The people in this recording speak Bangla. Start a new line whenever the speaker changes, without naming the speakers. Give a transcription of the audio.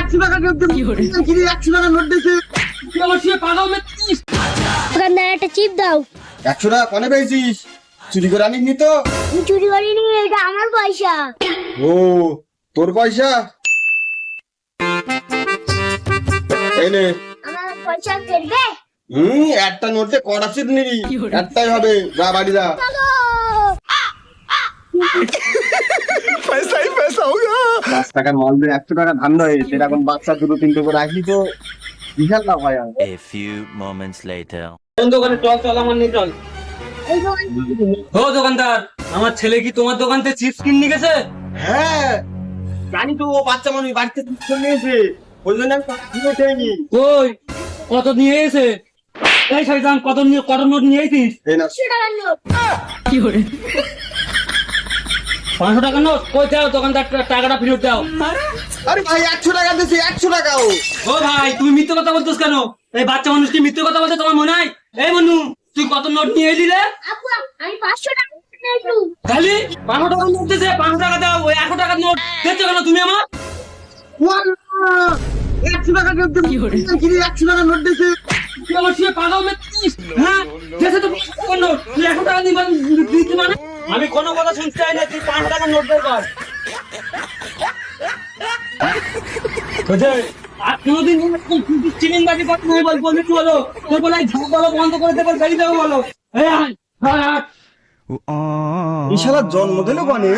একশো টাকা নোট দিয়েছে, 100 টাকা নোট দিয়েছে।
দোকানদার একটা চিপ দাও।
100 টাকা কনে পেয়েছিস? চুরি করে আনিসনি তো?
আমি চুরি করিনি, এটা আমার পয়সা।
ও, তোর পয়সা? এই নে।
আমার পয়সা ফেরবে?
একটা নোটে কটা সিট নিবি? একটাই হবে, যা বাড়ি যা।
पैसा ही पैसा होगा।
5 টাকার মাল দিয়ে 100 টাকা ধান্দা হয়েছে, এরকম বাচ্চা দুটো তিনটে করে রাখলি তো বিশাল লাভ হয়।
A few moments later.
কোন দোকানে? চল আমার নিয়ে চল।
এই দোকান
ও দোকানদার, আমার ছেলে কি তোমার দোকান থেকে চিপস কিনে গেছে?
হ্যাঁ, জানি তো, ও বাচ্চা মানুষ বাড়িতে টিউশন নিয়েছে, ওই জন্য আমি টাকা দিয়ে দেয়নি।
কই, কত নিয়ে এসে? এই শয়তান, কত নোট নিয়ে এসেছিস?
এই না,
100 টাকার নোট।
500 টাকা নোট? কই দাও, দোকানদার টাকাটা ফেরত দাও।
আরে ভাই 100 টাকা দিয়েছে, 100 টাকা।
ও ভাই, তুমি মিথ্যে কথা বলতেছ কেন? এই বাচ্চা মানুষ কি মিথ্যে কথা বলতে তোমার মনে হয়? এই মনু, তুই কত নোট নিয়ে এলি রে?
আপু, আমি 500 টাকা নিয়েছি।
খালি 500 টাকা নোট দিয়েছে, 500 টাকা দাও। ওই 100 টাকার নোট দিচ্ছ কেন তুমি আমার?
100 টাকা নোট দিয়েছে, 100 টাকা নোট দিয়েছে।
তুই আমার শুয়ে পাগল মেরেছিস? হ্যাঁ, দেশে তো 500 টাকার নোট, তুই 100 টাকা দিতে মানে? আমি কোনো কথা শুনতে চাই না, তুই 500 টাকার নোট বের কর। আর কোনোদিন চিনিংবাজি করতে হবে বলবি কি হলো? তোর বলে ঝাঁক বলো বন্ধ করে দেবে, গাড়ি দেবো বলো। এই আয়, আয়, আয়।
এই শালা জন্ম দিল কনে?